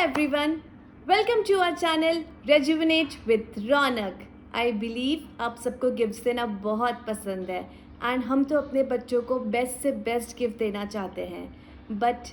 everyone, welcome to our channel Rejuvenate with Raunak. I believe आप सबको gifts देना बहुत पसंद है एंड हम तो अपने बच्चों को बेस्ट से बेस्ट गिफ्ट देना चाहते हैं। बट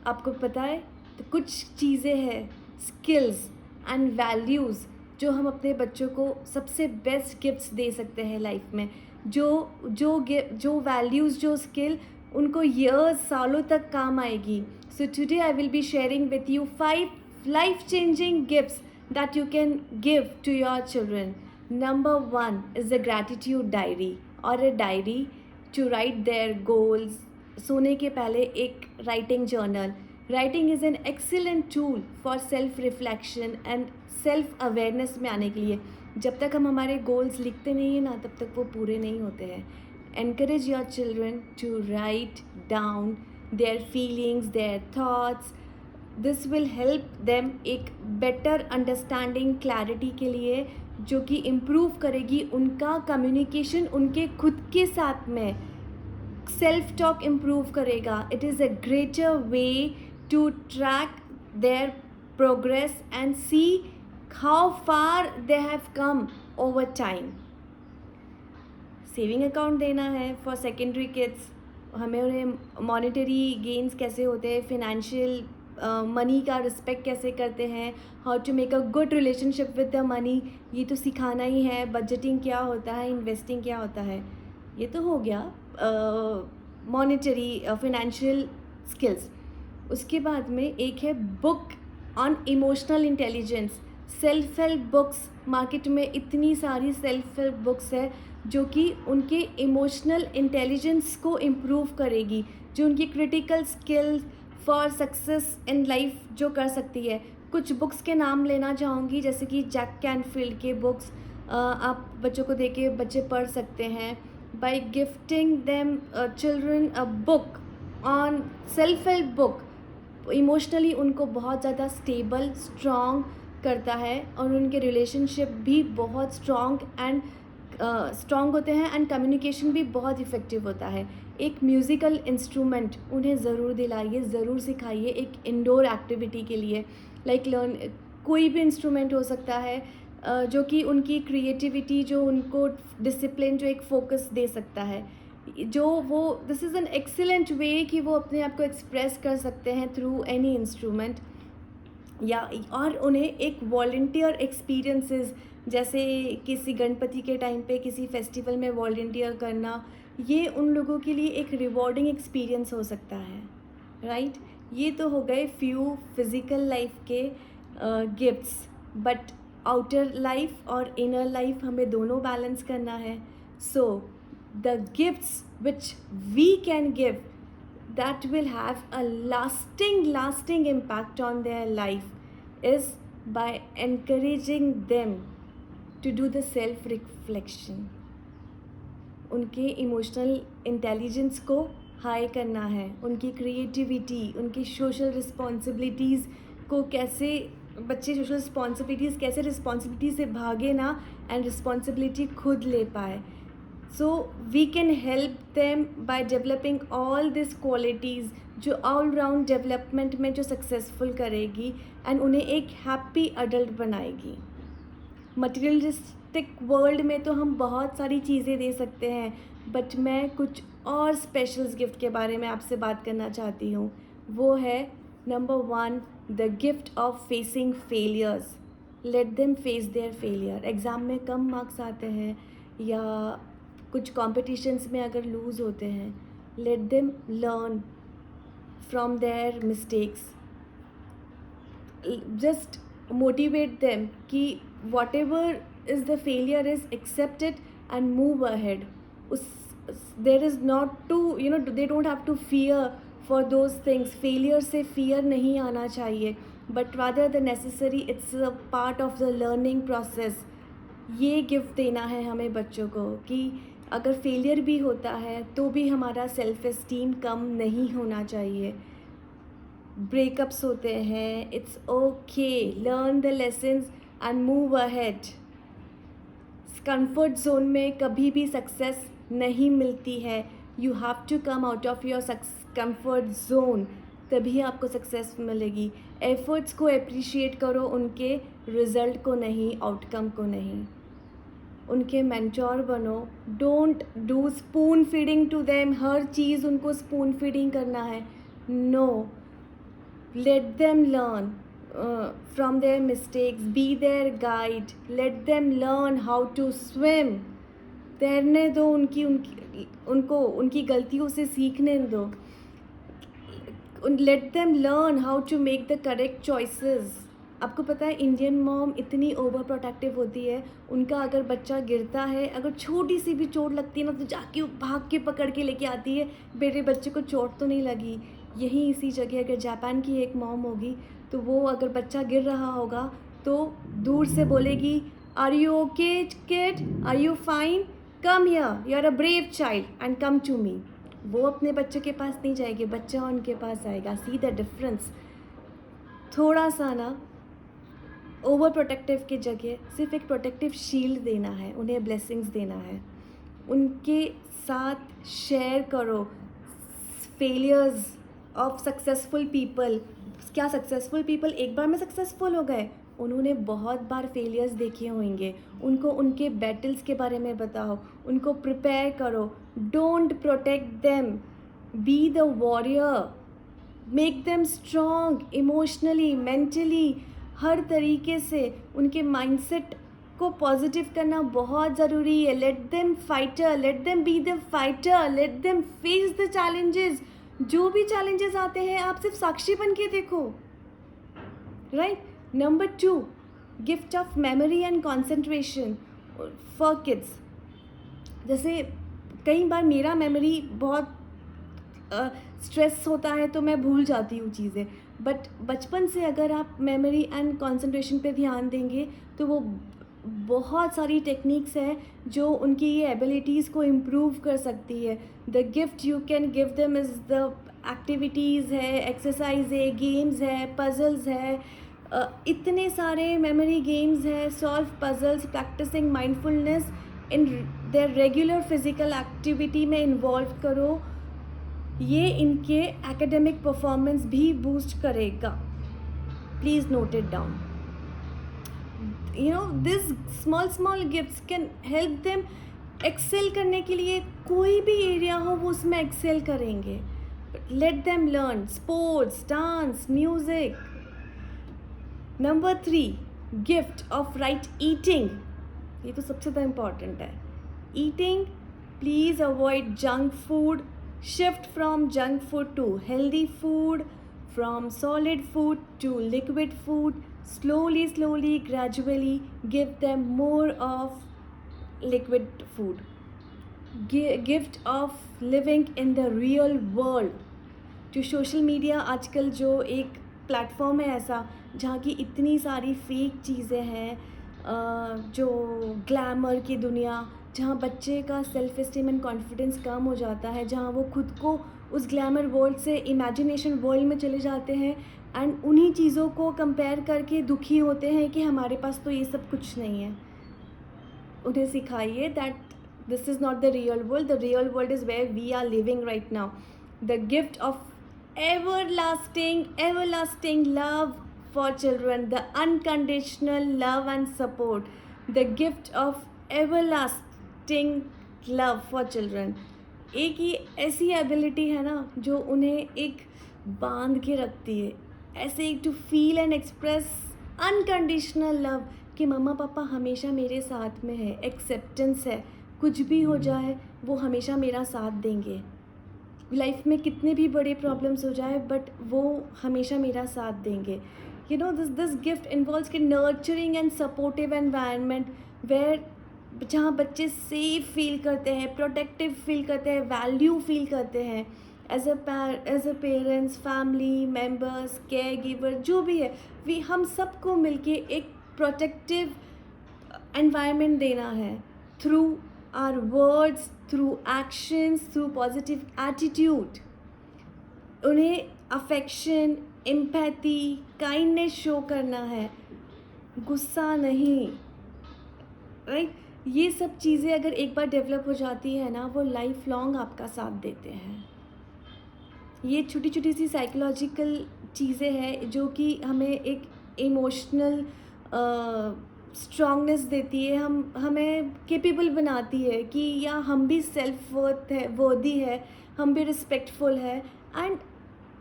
आपको पता है तो कुछ चीज़ें हैं, स्किल्स एंड वैल्यूज़ जो हम अपने बच्चों को सबसे बेस्ट गिफ्ट्स दे सकते हैं लाइफ में। जो वैल्यूज़, जो स्किल उनको ईयर्स, सालों तक काम आएगी। So today I will be sharing with you 5 life-changing gifts that you can give to your children. Number 1 is the gratitude diary or a diary to write their goals. सोने के पहले एक writing journal. Writing is an excellent tool for self-reflection and self-awareness में आने के लिए। जब तक हम हमारे goals लिखते नहीं हैं ना, तब तक वो पूरे नहीं होते हैं। Encourage your children to write down their feelings, their thoughts. This will help them एक better understanding, clarity के लिए, जो कि improve करेगी उनका communication उनके खुद के साथ में। self talk improve करेगा. It is a greater way to track their progress and see how far they have come over time. Saving account देना है फॉर सेकेंडरी किड्स, हमें उन्हें मॉनेटरी गेन्स कैसे होते हैं, फिनेंशियल मनी का रिस्पेक्ट कैसे करते हैं, how to make a good relationship with the money, ये तो सिखाना ही है। बजटिंग क्या होता है, इन्वेस्टिंग क्या होता है, ये तो हो गया मॉनेटरी फिनेंशियल स्किल्स। उसके बाद में एक है book on emotional intelligence, self help books. Market में इतनी सारी सेल्फ हेल्प बुक्स है जो कि उनके इमोशनल इंटेलिजेंस को इम्प्रूव करेगी, जो उनकी critical skills for success in life जो कर सकती है। कुछ बुक्स के नाम लेना चाहूँगी, जैसे कि जैक कैनफील्ड के बुक्स आप बच्चों को दे के बच्चे पढ़ सकते हैं। By gifting them children a book on self help book, emotionally उनको बहुत ज़्यादा स्टेबल, स्ट्रॉन्ग करता है और उनके रिलेशनशिप भी बहुत स्ट्रॉन्ग होते हैं एंड कम्युनिकेशन भी बहुत इफ़ेक्टिव होता है। एक म्यूज़िकल इंस्ट्रूमेंट उन्हें ज़रूर दिलाइए, ज़रूर सिखाइए एक इंडोर एक्टिविटी के लिए। लर्न कोई भी इंस्ट्रूमेंट हो सकता है जो कि उनकी क्रिएटिविटी, जो उनको डिसिप्लिन, जो एक फोकस दे सकता है, जो वो दिस इज़ एन एक्सीलेंट वे कि वो अपने आप को एक्सप्रेस कर सकते हैं थ्रू एनी इंस्ट्रूमेंट। या और उन्हें एक वॉलंटियर एक्सपीरियंसेस, जैसे किसी गणपति के टाइम पे किसी फेस्टिवल में वॉलंटियर करना, ये उन लोगों के लिए एक रिवॉर्डिंग एक्सपीरियंस हो सकता है, राइट। ये तो हो गए फ्यू फिज़िकल लाइफ के गिफ्ट्स, बट आउटर लाइफ और इनर लाइफ हमें दोनों बैलेंस करना है। So the gifts which we can give that will have a lasting impact on their life is by encouraging them to do the self reflection. उनके emotional intelligence को high करना है, उनकी creativity, उनकी सोशल रिस्पॉन्सिबिलिटीज़ को कैसे बच्चे कैसे रिस्पॉन्सिबिलिटी से भागे ना एंड रिस्पॉन्सिबिलिटी खुद ले पाए। So we can help them by developing all these qualities जो all round डेवलपमेंट में जो सक्सेसफुल करेगी एंड उन्हें एक हैप्पी अडल्ट बनाएगी। मटीरियलिस्टिक वर्ल्ड में तो हम बहुत सारी चीज़ें दे सकते हैं, बट मैं कुछ और स्पेशल्स गिफ्ट के बारे में आपसे बात करना चाहती हूँ। वो है number 1, the gift of facing failures. Let them face their failure. Exam में कम मार्क्स आते हैं या कुछ कॉम्पिटिशन्स में अगर लूज़ होते हैं, let them learn from their mistakes. Just motivate them कि whatever is the failure is accept it and move ahead. There is not to they don't have to fear for those things. Failure से fear नहीं आना चाहिए, but rather the necessary, it's a part of the learning process. ये gift देना है हमें बच्चों को कि अगर फेलियर भी होता है तो भी हमारा सेल्फ एस्टीम कम नहीं होना चाहिए। ब्रेकअप्स होते हैं, it's okay, learn the lessons and move ahead. Comfort zone में कभी भी सक्सेस नहीं मिलती है, you have to come out of your comfort zone तभी आपको सक्सेस मिलेगी। एफ़र्ट्स को एप्रिशिएट करो, उनके रिज़ल्ट को नहीं, आउटकम को नहीं। उनके मेंटोर बनो। Don't do spoon feeding to them, हर चीज़ उनको स्पून फीडिंग करना है, no. Let them learn from their mistakes, be their guide, let them learn how to swim. तैरने दो, उनको उनकी गलतियों से सीखने दो। Let them learn how to make the correct choices. आपको पता है इंडियन मॉम इतनी ओवर प्रोटेक्टिव होती है, उनका अगर बच्चा गिरता है, अगर छोटी सी भी चोट लगती है ना, तो जाके वो भाग के पकड़ के लेके आती है, मेरे बच्चे को चोट तो नहीं लगी। यही इसी जगह अगर जापान की एक मॉम होगी, तो वो अगर बच्चा गिर रहा होगा तो दूर से बोलेगी, are you okay kid, are you fine, come here, you are a brave child and come to me. वो अपने बच्चे के पास नहीं जाएगी, बच्चा उनके पास आएगा। See the difference. थोड़ा सा ना ओवर प्रोटेक्टिव की जगह सिर्फ एक प्रोटेक्टिव शील्ड देना है, उन्हें ब्लेसिंग्स देना है, उनके साथ शेयर करो फेलियर्स ऑफ सक्सेसफुल पीपल। क्या सक्सेसफुल पीपल एक बार में सक्सेसफुल हो गए? उन्होंने बहुत बार फेलियर्स देखे होंगे। उनको उनके बैटल्स के बारे में बताओ, उनको प्रिपेयर करो। Don't protect them, be the warrior, make them strong emotionally, mentally, हर तरीके से। उनके माइंडसेट को पॉजिटिव करना बहुत ज़रूरी है। Let them fighter, let them be the fighter, late them face the challenges. जो भी चैलेंजेस आते हैं, आप सिर्फ साक्षी बन के देखो, right. Number 2, gift of memory and concentration for kids. जैसे कई बार मेरा मेमोरी बहुत स्ट्रेस होता है तो मैं भूल जाती हूँ चीज़ें, बट बचपन से अगर आप मेमोरी एंड कंसंट्रेशन पे ध्यान देंगे तो वो बहुत सारी टेक्निक्स हैं जो उनकी ये एबिलिटीज़ को इम्प्रूव कर सकती है। The gift you can give them is the activities है, एक्सरसाइज है, गेम्स है, पजल्स है, इतने सारे मेमोरी गेम्स हैं, solve puzzles, practising mindfulness in their regular physical activity में इन्वॉल्व करो। ये इनके एकेडमिक परफॉर्मेंस भी बूस्ट करेगा। Please note it down. This small gifts can help them excel करने के लिए। कोई भी एरिया हो वो उसमें एक्सेल करेंगे। Late them learn sports, dance, music. Number 3, gift of right eating. ये तो सबसे ज़्यादा इम्पॉर्टेंट है। Eating, please avoid junk food. Shift from junk food to healthy food, from solid food to liquid food. Slowly, gradually give them more of liquid food. Gift of living in the real world. जो social media आजकल जो एक platform है ऐसा, जहाँ की इतनी सारी फेक चीज़ें हैं, जो ग्लैमर की दुनिया, जहाँ बच्चे का सेल्फ एस्टीम एंड कॉन्फिडेंस कम हो जाता है, जहाँ वो खुद को उस ग्लैमर वर्ल्ड से इमेजिनेशन वर्ल्ड में चले जाते हैं एंड उन्हीं चीज़ों को कंपेयर करके दुखी होते हैं कि हमारे पास तो ये सब कुछ नहीं है। उन्हें सिखाइए that this is not the real world, the real world is where we are living right now. The gift of everlasting love for children, the unconditional love and support, the gift of everlasting love for children। एक ही ऐसी ability है ना जो उन्हें एक बांध के रखती है, ऐसे to feel and express unconditional love कि मम्मा पापा हमेशा मेरे साथ में है, एक्सेप्टेंस है, कुछ भी हो जाए वो हमेशा मेरा साथ देंगे। लाइफ में कितने भी बड़े प्रॉब्लम्स हो जाए बट वो हमेशा मेरा साथ देंगे। दिस गिफ्ट इन्वॉल्व्स कि nurturing and supportive environment where, जहाँ बच्चे सेफ फील करते हैं, प्रोटेक्टिव फील करते हैं, वैल्यू फील करते हैं। As a parents, family members, care giver, जो भी है, हम सबको मिलके एक प्रोटेक्टिव एनवायरनमेंट देना है through our words, through actions, through positive attitude। उन्हें अफेक्शन, एम्पैथी, काइंडनेस शो करना है, गुस्सा नहीं, राइट। ये सब चीज़ें अगर एक बार डेवलप हो जाती है ना, वो लाइफ लॉन्ग आपका साथ देते हैं। ये छोटी छोटी सी साइकोलॉजिकल चीज़ें हैं जो कि हमें एक इमोशनल स्ट्रॉन्गनेस देती है, हमें कैपेबल बनाती है कि या हम भी सेल्फ वर्दी है, हम भी रिस्पेक्टफुल है। एंड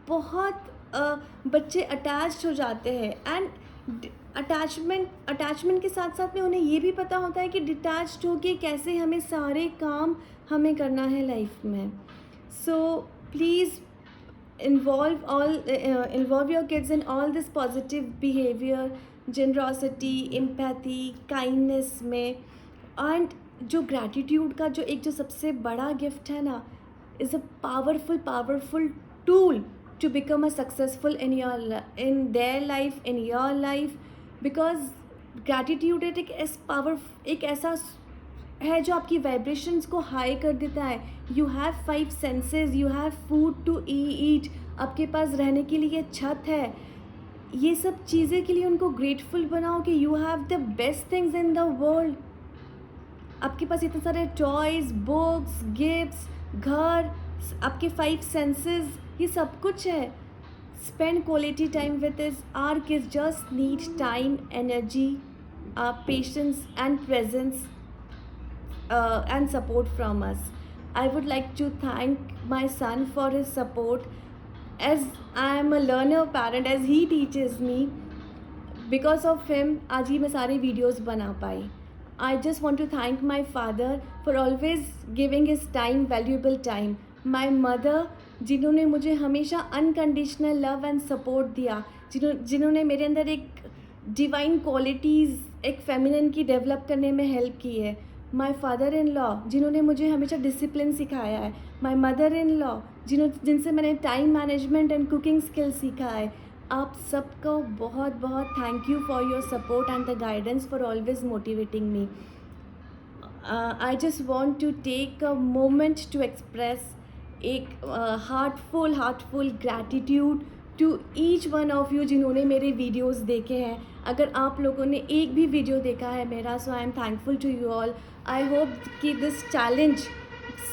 बहुत बच्चे अटैच्ड हो जाते हैं, एंड अटैचमेंट के साथ साथ में उन्हें ये भी पता होता है कि डिटैच्ड होके कैसे हमें सारे काम हमें करना है लाइफ में। So please involve your kids in all this positive behavior, generosity, empathy, kindness में। एंड जो ग्रैटिट्यूड का जो सबसे बड़ा गिफ्ट है ना, is a powerful tool to become a successful in their life, in your life, because gratitude एक ऐसा है जो आपकी वाइब्रेशंस को हाई कर देता है। You have 5 senses, you have food to eat, आपके पास रहने के लिए छत है। ये सब चीज़ें के लिए उनको ग्रेटफुल बनाओ कि you have the best things in the world. आपके पास इतने सारे टॉयज़, बुक्स, गिफ्ट्स, घर, आपके 5 सेंसेस, ये सब कुछ है। Spend quality time with is our kids just need time, energy, patience and presence and support from us. I would like to thank my son for his support, as I am a learner parent, as he teaches me. Because of him आज ही मैं सारे videos बना पाई. I just want to thank my father for always giving his time, valuable time. My mother, जिन्होंने मुझे हमेशा unconditional love and support दिया, जिन्होंने मेरे अंदर एक डिवाइन क्वालिटीज़, एक फेमिनिन की डेवलप करने में हेल्प की है। माई फादर इन लॉ, जिन्होंने मुझे हमेशा डिसिप्लिन सिखाया है। माई मदर इन लॉ, जिनसे मैंने time management and cooking skill सीखा है। आप सबको बहुत बहुत thank you for your support and the guidance, for always motivating me. I just want to take a moment to express एक heartful gratitude to each one of you जिन्होंने मेरे videos देखे हैं। अगर आप लोगों ने एक भी वीडियो देखा है मेरा, so I am thankful to you all. I hope कि दिस चैलेंज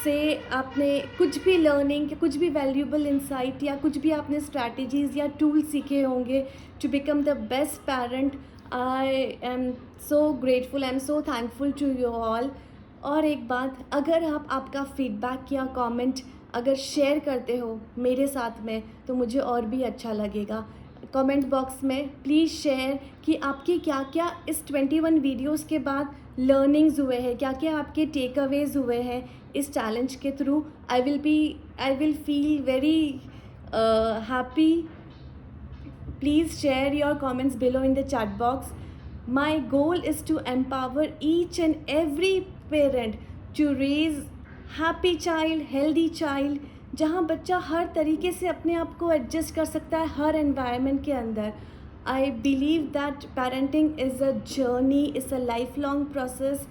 से आपने कुछ भी लर्निंग, कुछ भी वैल्यूबल इंसाइट, या कुछ भी आपने स्ट्रैटेजीज़ या टूल्स सीखे होंगे to become the best parent. I am so grateful, I am so thankful to you all. और एक बात, अगर आप आपका फीडबैक या कमेंट अगर शेयर करते हो मेरे साथ में, तो मुझे और भी अच्छा लगेगा। कमेंट बॉक्स में प्लीज़ शेयर कि आपके क्या क्या इस 21 वीडियोस के बाद लर्निंग्स हुए हैं, क्या क्या आपके टेक अवेज हुए हैं इस चैलेंज के थ्रू। I will feel very happy. Please share your comments below in the chat box. My goal is to empower each and every parent to raise happy child, healthy child, जहाँ बच्चा हर तरीके से अपने आप को एडजस्ट कर सकता है हर एनवायरनमेंट के अंदर। I believe that parenting is a journey, is a lifelong process,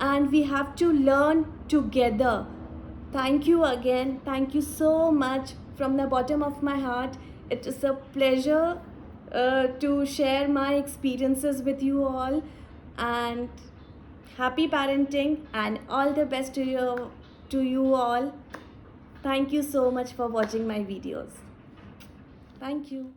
and we have to learn together. Thank you again, thank you so much from the bottom of my heart. It is a pleasure to share my experiences with you all, and happy parenting and all the best to you all. Thank you so much for watching my videos. Thank you.